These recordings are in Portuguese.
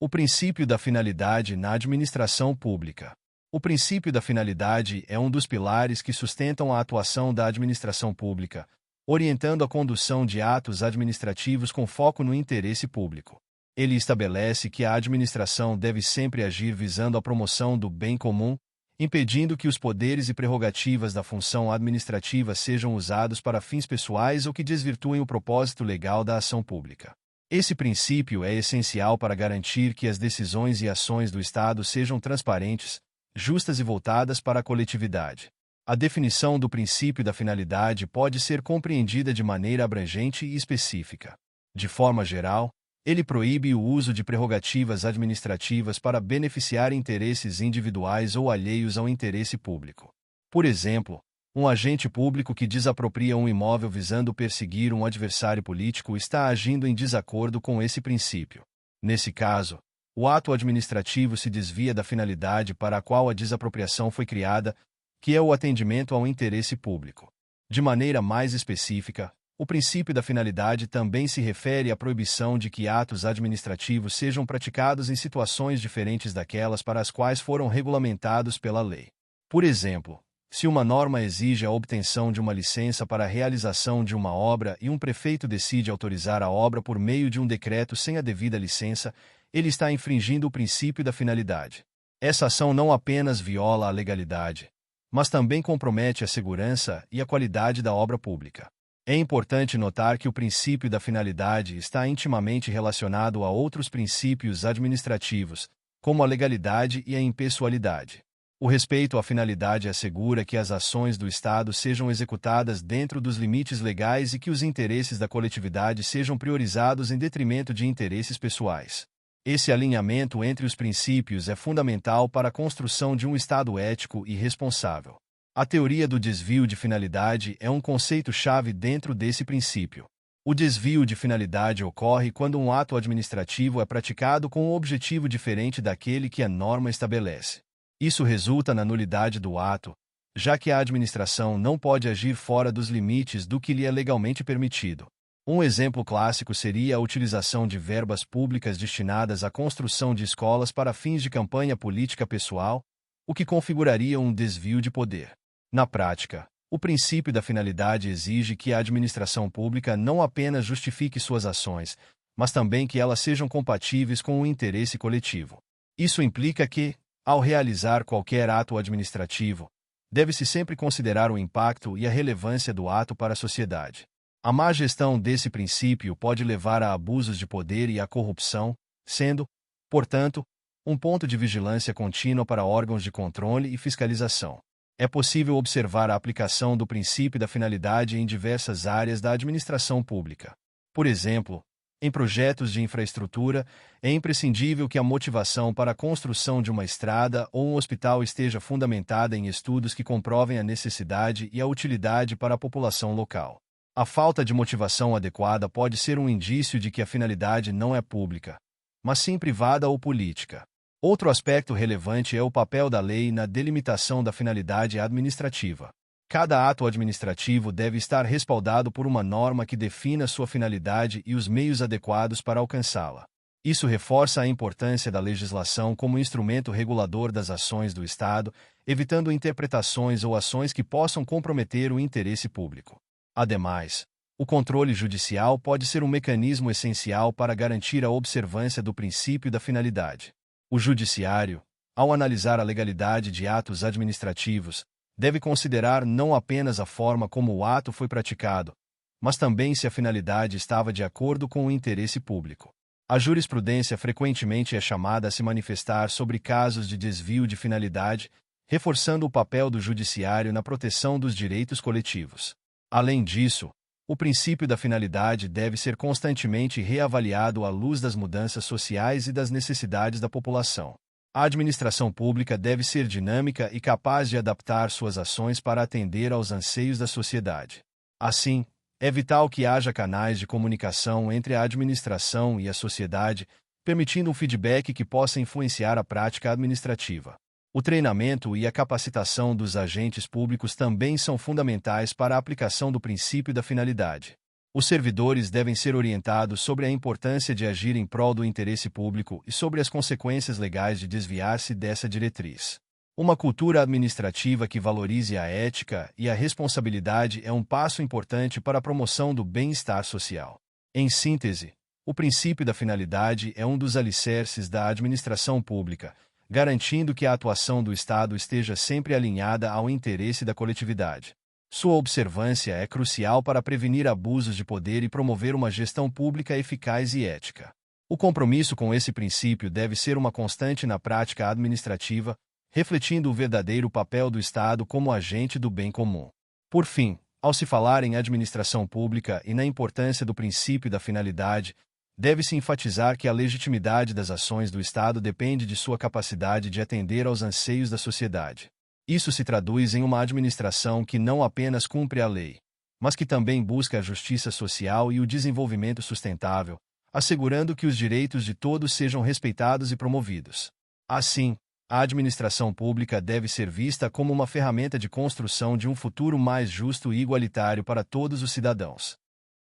O princípio da finalidade na administração pública. O princípio da finalidade é um dos pilares que sustentam a atuação da administração pública, orientando a condução de atos administrativos com foco no interesse público. Ele estabelece que a administração deve sempre agir visando a promoção do bem comum, impedindo que os poderes e prerrogativas da função administrativa sejam usados para fins pessoais ou que desvirtuem o propósito legal da ação pública. Esse princípio é essencial para garantir que as decisões e ações do Estado sejam transparentes, justas e voltadas para a coletividade. A definição do princípio da finalidade pode ser compreendida de maneira abrangente e específica. De forma geral, ele proíbe o uso de prerrogativas administrativas para beneficiar interesses individuais ou alheios ao interesse público. Por exemplo, um agente público que desapropria um imóvel visando perseguir um adversário político está agindo em desacordo com esse princípio. Nesse caso, o ato administrativo se desvia da finalidade para a qual a desapropriação foi criada, que é o atendimento ao interesse público. De maneira mais específica, o princípio da finalidade também se refere à proibição de que atos administrativos sejam praticados em situações diferentes daquelas para as quais foram regulamentados pela lei. Por exemplo, se uma norma exige a obtenção de uma licença para a realização de uma obra e um prefeito decide autorizar a obra por meio de um decreto sem a devida licença, ele está infringindo o princípio da finalidade. Essa ação não apenas viola a legalidade, mas também compromete a segurança e a qualidade da obra pública. É importante notar que o princípio da finalidade está intimamente relacionado a outros princípios administrativos, como a legalidade e a impessoalidade. O respeito à finalidade assegura que as ações do Estado sejam executadas dentro dos limites legais e que os interesses da coletividade sejam priorizados em detrimento de interesses pessoais. Esse alinhamento entre os princípios é fundamental para a construção de um Estado ético e responsável. A teoria do desvio de finalidade é um conceito-chave dentro desse princípio. O desvio de finalidade ocorre quando um ato administrativo é praticado com um objetivo diferente daquele que a norma estabelece. Isso resulta na nulidade do ato, já que a administração não pode agir fora dos limites do que lhe é legalmente permitido. Um exemplo clássico seria a utilização de verbas públicas destinadas à construção de escolas para fins de campanha política pessoal, o que configuraria um desvio de poder. Na prática, o princípio da finalidade exige que a administração pública não apenas justifique suas ações, mas também que elas sejam compatíveis com o interesse coletivo. Isso implica que, ao realizar qualquer ato administrativo, deve-se sempre considerar o impacto e a relevância do ato para a sociedade. A má gestão desse princípio pode levar a abusos de poder e à corrupção, sendo, portanto, um ponto de vigilância contínua para órgãos de controle e fiscalização. É possível observar a aplicação do princípio da finalidade em diversas áreas da administração pública. Por exemplo, em projetos de infraestrutura, é imprescindível que a motivação para a construção de uma estrada ou um hospital esteja fundamentada em estudos que comprovem a necessidade e a utilidade para a população local. A falta de motivação adequada pode ser um indício de que a finalidade não é pública, mas sim privada ou política. Outro aspecto relevante é o papel da lei na delimitação da finalidade administrativa. Cada ato administrativo deve estar respaldado por uma norma que defina sua finalidade e os meios adequados para alcançá-la. Isso reforça a importância da legislação como instrumento regulador das ações do Estado, evitando interpretações ou ações que possam comprometer o interesse público. Ademais, o controle judicial pode ser um mecanismo essencial para garantir a observância do princípio da finalidade. O judiciário, ao analisar a legalidade de atos administrativos, deve considerar não apenas a forma como o ato foi praticado, mas também se a finalidade estava de acordo com o interesse público. A jurisprudência frequentemente é chamada a se manifestar sobre casos de desvio de finalidade, reforçando o papel do judiciário na proteção dos direitos coletivos. Além disso, o princípio da finalidade deve ser constantemente reavaliado à luz das mudanças sociais e das necessidades da população. A administração pública deve ser dinâmica e capaz de adaptar suas ações para atender aos anseios da sociedade. Assim, é vital que haja canais de comunicação entre a administração e a sociedade, permitindo um feedback que possa influenciar a prática administrativa. O treinamento e a capacitação dos agentes públicos também são fundamentais para a aplicação do princípio da finalidade. Os servidores devem ser orientados sobre a importância de agir em prol do interesse público e sobre as consequências legais de desviar-se dessa diretriz. Uma cultura administrativa que valorize a ética e a responsabilidade é um passo importante para a promoção do bem-estar social. Em síntese, o princípio da finalidade é um dos alicerces da administração pública, garantindo que a atuação do Estado esteja sempre alinhada ao interesse da coletividade. Sua observância é crucial para prevenir abusos de poder e promover uma gestão pública eficaz e ética. O compromisso com esse princípio deve ser uma constante na prática administrativa, refletindo o verdadeiro papel do Estado como agente do bem comum. Por fim, ao se falar em administração pública e na importância do princípio da finalidade, deve-se enfatizar que a legitimidade das ações do Estado depende de sua capacidade de atender aos anseios da sociedade. Isso se traduz em uma administração que não apenas cumpre a lei, mas que também busca a justiça social e o desenvolvimento sustentável, assegurando que os direitos de todos sejam respeitados e promovidos. Assim, a administração pública deve ser vista como uma ferramenta de construção de um futuro mais justo e igualitário para todos os cidadãos.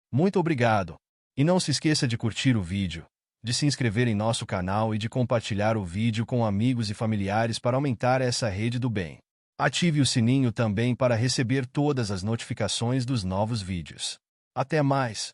Muito obrigado! E não se esqueça de curtir o vídeo, de se inscrever em nosso canal e de compartilhar o vídeo com amigos e familiares para aumentar essa rede do bem. Ative o sininho também para receber todas as notificações dos novos vídeos. Até mais!